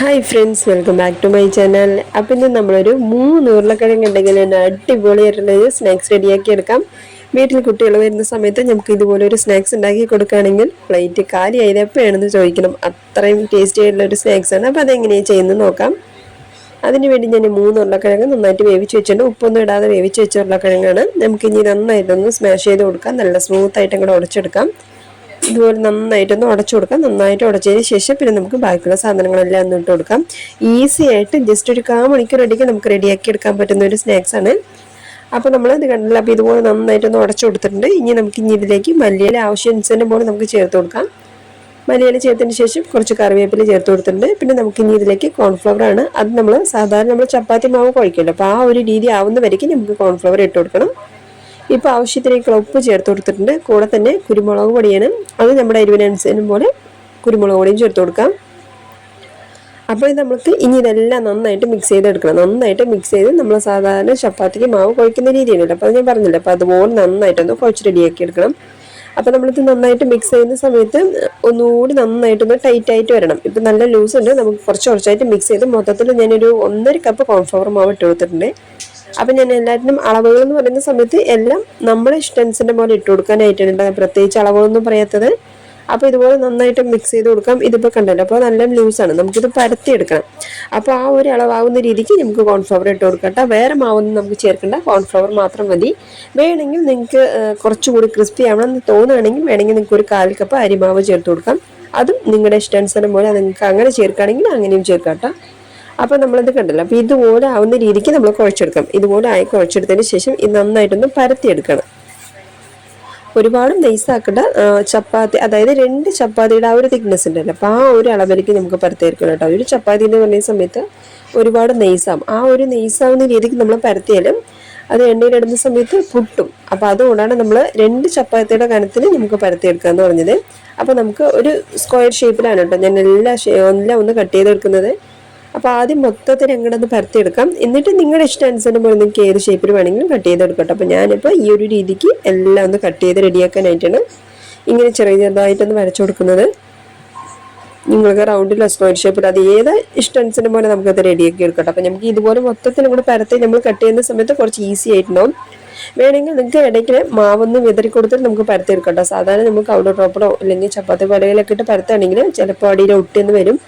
Hi friends, welcome back to my channel. അപ്പം ഇന്ന് നമ്മളൊരു 3 ഉരുളക്കിഴങ്ങ് ഉണ്ടെങ്കിൽ അടിപൊളിയായിട്ടുള്ളൊരു സ്നാക്സ് റെഡിയാക്കി എടുക്കാം. വീട്ടിൽ കുട്ടികൾ വരുന്ന സമയത്ത് നമുക്ക് ഇതുപോലെ ഒരു സ്നാക്സ് ഉണ്ടാക്കി കൊടുക്കുകയാണെങ്കിൽ പ്ലേറ്റ് കാലിയായത് എപ്പോഴാണെന്ന് ചോദിക്കണം. അത്രയും ടേസ്റ്റി ആയിട്ടുള്ള ഒരു സ്നാക്സാണ്. അപ്പോൾ അതെങ്ങനെയാണ് ചെയ്യുന്നത് നോക്കാം. അതിനുവേണ്ടി ഞാൻ 3 ഉരുളക്കിഴങ്ങ് നന്നായിട്ട് വേവിച്ച് വെച്ചിട്ടുണ്ട്. ഉപ്പൊന്നും ഇടാതെ വേവിച്ച് വെച്ച ഉരുളക്കിഴങ്ങാണ്. നമുക്കിനി നന്നായിട്ടൊന്ന് സ്മാഷ് ചെയ്ത് കൊടുക്കാം. നല്ല സ്മൂത്തായിട്ട് അങ്ങോട്ട് ഉടച്ചെടുക്കാം. ഇതുപോലെ നന്നായിട്ടൊന്ന് ഉടച്ചു കൊടുക്കാം. നന്നായിട്ട് ഉടച്ചതിന് ശേഷം പിന്നെ നമുക്ക് ബാക്കിയുള്ള സാധനങ്ങളെല്ലാം ഒന്ന് ഇട്ട് കൊടുക്കാം. ഈസി ആയിട്ട് ജസ്റ്റ് ഒരു 1/4 മണിക്കൂറടിക്ക് നമുക്ക് റെഡിയാക്കി എടുക്കാൻ പറ്റുന്ന ഒരു സ്നാക്സ് ആണ്. അപ്പോൾ നമ്മൾ ഇത് കണ്ടില്ല. അപ്പോൾ ഇതുപോലെ നന്നായിട്ടൊന്ന് ഉടച്ചു കൊടുത്തിട്ടുണ്ട്. ഇനി ഇതിലേക്ക് മല്ലിയില ആവശ്യാനുസരണം പോലെ നമുക്ക് ചേർത്ത് കൊടുക്കാം. മല്ലിയില ചേർത്തതിന് ശേഷം കുറച്ച് കറിവേപ്പില ചേർത്ത് കൊടുത്തിട്ടുണ്ട്. പിന്നെ നമുക്കിനി ഇതിലേക്ക് കോൺഫ്ലവർ ആണ്. അത് സാധാരണ നമ്മൾ ചപ്പാത്തി മാവ് കുഴക്കുമല്ലോ, അപ്പോൾ ആ ഒരു രീതി ആവുന്ന വരയ്ക്ക് നമുക്ക് കോൺഫ്ലവർ ഇട്ട് കൊടുക്കണം. ഇപ്പോൾ ആവശ്യത്തിനേക്കുള്ള ഉപ്പ് ചേർത്ത് കൊടുത്തിട്ടുണ്ട്. കൂടെ തന്നെ കുരുമുളക് പൊടിയാണ്. അത് നമ്മുടെ എരിവിനനുസരണം പോലെ കുരുമുളക് പൊടിയും ചേർത്ത് കൊടുക്കാം. അപ്പോൾ നമുക്ക് ഇനി ഇതെല്ലാം നന്നായിട്ട് മിക്സ് ചെയ്തെടുക്കണം. നന്നായിട്ട് മിക്സ് ചെയ്ത് നമ്മൾ സാധാരണ ചപ്പാത്തിക്ക് മാവ് കുഴക്കുന്ന രീതിയാണല്ലോ, അപ്പോൾ അത് ഞാൻ പറഞ്ഞില്ല. അപ്പോൾ അതുപോലെ നന്നായിട്ടൊന്ന് കുഴച്ച് റെഡിയാക്കി എടുക്കണം. അപ്പോൾ നമ്മളിത് നന്നായിട്ട് മിക്സ് ചെയ്യുന്ന സമയത്ത് ഒന്നുകൂടി നന്നായിട്ടൊന്ന് ടൈറ്റായിട്ട് വരണം. ഇപ്പം നല്ല ലൂസ് ഉണ്ട്. നമുക്ക് കുറച്ചായിട്ട് മിക്സ് ചെയ്ത് മൊത്തത്തിൽ ഞാനൊരു 1.5 കപ്പ് കോൺഫ്ലവർ മാവ് ഇട്ട് കൊടുത്തിട്ടുണ്ട്. അപ്പം ഞാൻ എല്ലാറ്റിനും അളവുകൾ എന്ന് പറയുന്ന സമയത്ത് എല്ലാം നമ്മുടെ ഇഷ്ടനുസരണം പോലെ ഇട്ട് കൊടുക്കാനായിട്ടാണ് പ്രത്യേകിച്ച് അളവുകളൊന്നും പറയാത്തത്. അപ്പോൾ ഇതുപോലെ നന്നായിട്ട് മിക്സ് ചെയ്ത് കൊടുക്കാം. ഇതിപ്പോൾ കണ്ടല്ലോ, അപ്പോൾ നല്ല ലൂസാണ്. നമുക്കിത് പരത്തിയെടുക്കണം. അപ്പോൾ ആ ഒരു അളവാകുന്ന രീതിക്ക് നമുക്ക് കോൺഫ്ലവർ ഇട്ട് കൊടുക്കട്ടെ. വേറെ മാവൊന്നും നമുക്ക് ചേർക്കേണ്ട, കോൺഫ്ലവർ മാത്രം മതി. വേണമെങ്കിൽ നിങ്ങൾക്ക് കുറച്ചുകൂടി ക്രിസ്പി ആവണമെന്ന് തോന്നുകയാണെങ്കിൽ വേണമെങ്കിൽ നിങ്ങൾക്ക് ഒരു 1/4 കപ്പ് അരിമാവ് ചേർത്ത് കൊടുക്കാം. അതും നിങ്ങളുടെ ഇഷ്ടാനുസരണം പോലെ നിങ്ങൾക്ക് അങ്ങനെ ചേർക്കുകയാണെങ്കിൽ അങ്ങനെയും ചേർക്കാം. അപ്പോൾ നമ്മളിത് കണ്ടല്ലോ. അപ്പോൾ ഇതുപോലെ ആവുന്ന രീതിക്ക് നമ്മൾ കുഴച്ചെടുക്കാം. ഇതുപോലെ ആയി കുഴച്ചെടുത്തതിന് ശേഷം ഇത് നന്നായിട്ടൊന്ന് പരത്തിയെടുക്കണം. ഒരുപാട് നൈസാക്കേണ്ട. ചപ്പാത്തി, അതായത് 2 ചപ്പാത്തിയുടെ ആ ഒരു തിക്നെസ് ഉണ്ടല്ലോ, അപ്പോൾ ആ ഒരു അളവിലേക്ക് നമുക്ക് പരത്തിയെടുക്കണം കേട്ടോ. ഒരു ചപ്പാത്തി എന്ന് പറയുന്ന സമയത്ത് ഒരുപാട് നെയ്സാവും. ആ ഒരു നെയ്സാവുന്ന രീതിക്ക് നമ്മൾ പരത്തിയാലും അത് എണ്ണയിലിടുന്ന സമയത്ത് പൊട്ടും. അപ്പോൾ അതുകൊണ്ടാണ് നമ്മൾ 2 ചപ്പാത്തിയുടെ കനത്തിൽ നമുക്ക് പരത്തിയെടുക്കുക എന്ന് പറഞ്ഞത്. അപ്പോൾ നമുക്ക് ഒരു സ്ക്വയർ ഷേപ്പിലാണ് കേട്ടോ ഞാൻ എല്ലാം ഒന്ന് കട്ട് ചെയ്തെടുക്കുന്നത്. അപ്പോൾ ആദ്യം മൊത്തത്തിൽ അങ്ങോട്ടൊന്ന് പരത്തിയെടുക്കാം. എന്നിട്ട് നിങ്ങളുടെ ഇഷ്ടാനുസരണം പോലെ നിങ്ങൾക്ക് ഏത് ഷേപ്പിൽ വേണമെങ്കിലും കട്ട് ചെയ്തെടുക്കട്ടെ. അപ്പോൾ ഞാനിപ്പോൾ ഈ ഒരു രീതിക്ക് എല്ലാം ഒന്ന് കട്ട് ചെയ്ത് റെഡിയാക്കാനായിട്ടാണ് ഇങ്ങനെ ചെറുതായിട്ടൊന്ന് വരച്ചു കൊടുക്കുന്നത്. നിങ്ങൾക്ക് റൗണ്ടിലോ സ്ക്വയർ ഷേപ്പിൽ അത് ഏത് ഇഷ്ടാനുസരണം പോലെ നമുക്കത് റെഡിയാക്കി എടുക്കട്ടെ. അപ്പോൾ നമുക്ക് ഇതുപോലെ മൊത്തത്തിൽ കൂടെ പരത്തി നമ്മൾ കട്ട് ചെയ്യുന്ന സമയത്ത് കുറച്ച് ഈസി ആയിട്ടുണ്ടാവും. വേണമെങ്കിൽ നിങ്ങൾക്ക് ഇടയ്ക്ക് മാവൊന്ന് വിതറി കൊടുത്തിട്ട് നമുക്ക് പരത്തിയെടുക്കട്ടെ. സാധാരണ നമുക്ക് ഔഡർ ടോപ്പറോ അല്ലെങ്കിൽ ചപ്പാത്തി പലകയിലൊക്കെ ഇട്ട് പരത്തുകയാണെങ്കിൽ ചിലപ്പോൾ അടിയിൽ ഒട്ടിയെന്ന് വരും.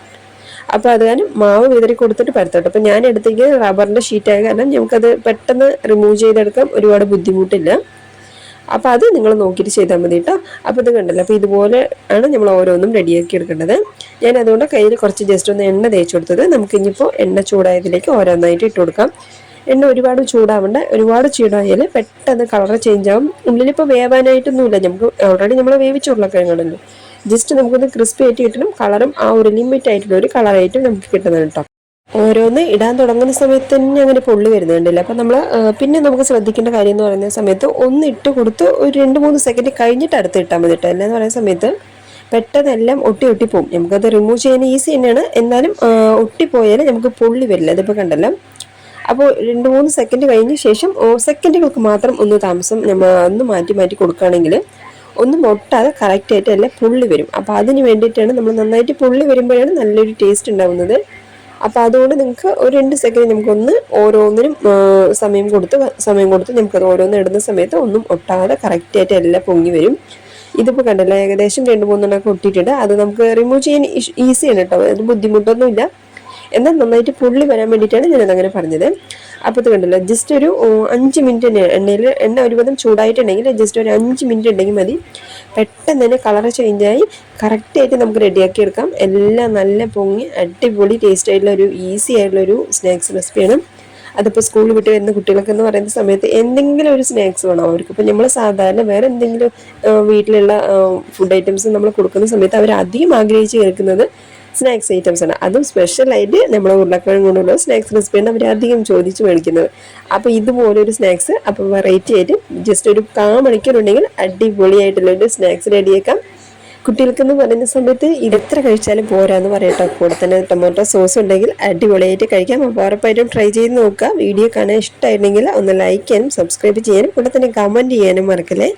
അപ്പോൾ അത് കാരണം മാവ് വിതറി കൊടുത്തിട്ട് പരത്തോട്ടെ. അപ്പോൾ ഞാൻ എടുത്തേക്ക് റബ്ബറിൻ്റെ ഷീറ്റായ കാരണം നമുക്കത് പെട്ടെന്ന് റിമൂവ് ചെയ്തെടുക്കാൻ ഒരുപാട് ബുദ്ധിമുട്ടില്ല. അപ്പോൾ അത് നിങ്ങൾ നോക്കിയിട്ട് ചെയ്താൽ മതി കേട്ടോ. അപ്പോൾ ഇത് കണ്ടല്ലോ. അപ്പോൾ ഇതുപോലെ ആണ് നമ്മൾ ഓരോന്നും റെഡിയാക്കി എടുക്കേണ്ടത്. ഞാൻ അതുകൊണ്ട് കയ്യിൽ കുറച്ച് ജസ്റ്റ് ഒന്ന് എണ്ണ തേച്ച് കൊടുത്തത്. നമുക്കിനിപ്പോൾ എണ്ണ ചൂടായതിലേക്ക് ഓരോന്നായിട്ട് ഇട്ട് കൊടുക്കാം. എണ്ണ ഒരുപാട് ചൂടാവേണ്ട. ഒരുപാട് ചൂടായാൽ പെട്ടെന്ന് കളർ ചേഞ്ച് ആവും. ഉള്ളിലിപ്പോൾ വേവാനായിട്ടൊന്നുമില്ല. നമുക്ക് ഓൾറെഡി നമ്മൾ വേവിച്ച ഉരുളക്കിഴങ്ങാണല്ലോ. ജസ്റ്റ് നമുക്കൊന്ന് ക്രിസ്പി ആയിട്ട് കിട്ടണം. കളറും ആ ഒരു ലിമിറ്റ് ആയിട്ടുള്ള ഒരു കളറായിട്ട് നമുക്ക് കിട്ടുന്നത് കേട്ടോ. ഓരോന്ന് ഇടാൻ തുടങ്ങുന്ന സമയത്ത് തന്നെ അങ്ങനെ പൊള്ളി വരുന്നുണ്ടല്ലോ. അപ്പം നമ്മൾ പിന്നെ നമുക്ക് ശ്രദ്ധിക്കേണ്ട കാര്യം എന്ന് പറയുന്ന സമയത്ത് ഒന്ന് ഇട്ട് കൊടുത്ത് ഒരു 2-3 സെക്കൻഡ് കഴിഞ്ഞിട്ട് അടുത്ത് ഇട്ടാൽ മതി കേട്ടോ. അല്ലെന്ന് പറയുന്ന സമയത്ത് പെട്ടെന്ന് എല്ലാം ഒട്ടിപ്പോവും. നമുക്കത് റിമൂവ് ചെയ്യാൻ ഈസി തന്നെയാണ്. എന്നാലും ഒട്ടിപ്പോയാൽ നമുക്ക് പൊള്ളി വരില്ല. അതിപ്പോൾ കണ്ടല്ലോ. അപ്പോൾ 2-3 സെക്കൻഡ് കഴിഞ്ഞ ശേഷം സെക്കൻഡുകൾക്ക് മാത്രം ഒന്ന് താമസം നമ്മൾ ഒന്ന് മാറ്റി കൊടുക്കുകയാണെങ്കിൽ ഒന്നും ഒട്ടാതെ കറക്റ്റായിട്ട് എല്ലാം പുള്ളി വരും. അപ്പോൾ അതിന് വേണ്ടിയിട്ടാണ് നമ്മൾ നന്നായിട്ട് പുള്ളി വരുമ്പോഴാണ് നല്ലൊരു ടേസ്റ്റ് ഉണ്ടാകുന്നത്. അപ്പോൾ അതുകൊണ്ട് നിങ്ങൾക്ക് ഒരു 2 സെക്കൻഡ് നമുക്കൊന്ന് ഓരോന്നിനും സമയം കൊടുത്ത് നമുക്കത് ഓരോന്ന് ഇടുന്ന സമയത്ത് ഒന്നും ഒട്ടാതെ കറക്റ്റായിട്ട് എല്ലാം പൊങ്ങി വരും. ഇതിപ്പോൾ കണ്ടല്ലോ, ഏകദേശം 2-3 ഒട്ടിയിട്ടുണ്ട്. അത് നമുക്ക് റിമൂവ് ചെയ്യാൻ ഈസിയാണ് കേട്ടോ. അത് ബുദ്ധിമുട്ടൊന്നുമില്ല. എന്നാൽ നന്നായിട്ട് പുള്ളി വരാൻ വേണ്ടിയിട്ടാണ് ഞാനതങ്ങനെ പറഞ്ഞത്. അപ്പോൾ ഇത് കണ്ടല്ലോ, ജസ്റ്റ് ഒരു 5 മിനിറ്റ് എണ്ണ ഒരുവിധം ചൂടായിട്ടുണ്ടെങ്കിൽ ജസ്റ്റ് ഒരു 5 മിനിറ്റ് ഉണ്ടെങ്കിൽ മതി. പെട്ടെന്ന് തന്നെ കളർ ചേഞ്ചായി കറക്റ്റായിട്ട് നമുക്ക് റെഡിയാക്കി എടുക്കാം. എല്ലാം നല്ല പൊങ്ങി അടിപൊളി ടേസ്റ്റ് ആയിട്ടുള്ള ഒരു ഈസി ആയിട്ടുള്ളൊരു സ്നാക്സ് റെസിപ്പിയാണ്. അതിപ്പോൾ സ്കൂളിൽ വിട്ട് വരുന്ന കുട്ടികൾക്ക് എന്ന് പറയുന്ന സമയത്ത് എന്തെങ്കിലും ഒരു സ്നാക്സ് വേണം അവർക്ക്. ഇപ്പോൾ നമ്മൾ സാധാരണ വേറെ എന്തെങ്കിലും വീട്ടിലുള്ള ഫുഡ് ഐറ്റംസ് നമ്മൾ കൊടുക്കുന്ന സമയത്ത് അവർ അധികം ആഗ്രഹിച്ച് കേൾക്കുന്നത് സ്നാക്സ് ഐറ്റംസ് ആണ്. അതും സ്പെഷ്യലായിട്ട് നമ്മളെ ഉരുളക്കിഴങ്ങ് കൊണ്ടുള്ള സ്നാക്സ് റെസിപ്പിയാണ് അവർ അധികം ചോദിച്ച് മേടിക്കുന്നത്. അപ്പോൾ ഇതുപോലൊരു സ്നാക്സ് അപ്പോൾ വെറൈറ്റി ആയിട്ട് ജസ്റ്റ് ഒരു 1/4 മണിക്കൂർ ഉണ്ടെങ്കിൽ അടിപൊളിയായിട്ടുള്ളൊരു സ്നാക്സ് റെഡിയാക്കാം. കുട്ടികൾക്കെന്ന് പറയുന്ന സമയത്ത് ഇതെത്ര കഴിച്ചാലും പോരാന്ന് പറയട്ടോ. കൂടെ തന്നെ ടൊമാറ്റോ സോസ് ഉണ്ടെങ്കിൽ അടിപൊളിയായിട്ട് കഴിക്കാം. അപ്പോൾ ഉറപ്പായിട്ടും ട്രൈ ചെയ്ത് നോക്കുക. വീഡിയോ കാണാൻ ഇഷ്ടമായിട്ടുണ്ടെങ്കിൽ ഒന്ന് ലൈക്ക് ചെയ്യാനും സബ്സ്ക്രൈബ് ചെയ്യാനും കൂടെ തന്നെ കമൻറ്റ് ചെയ്യാനും മറക്കല്ലേ.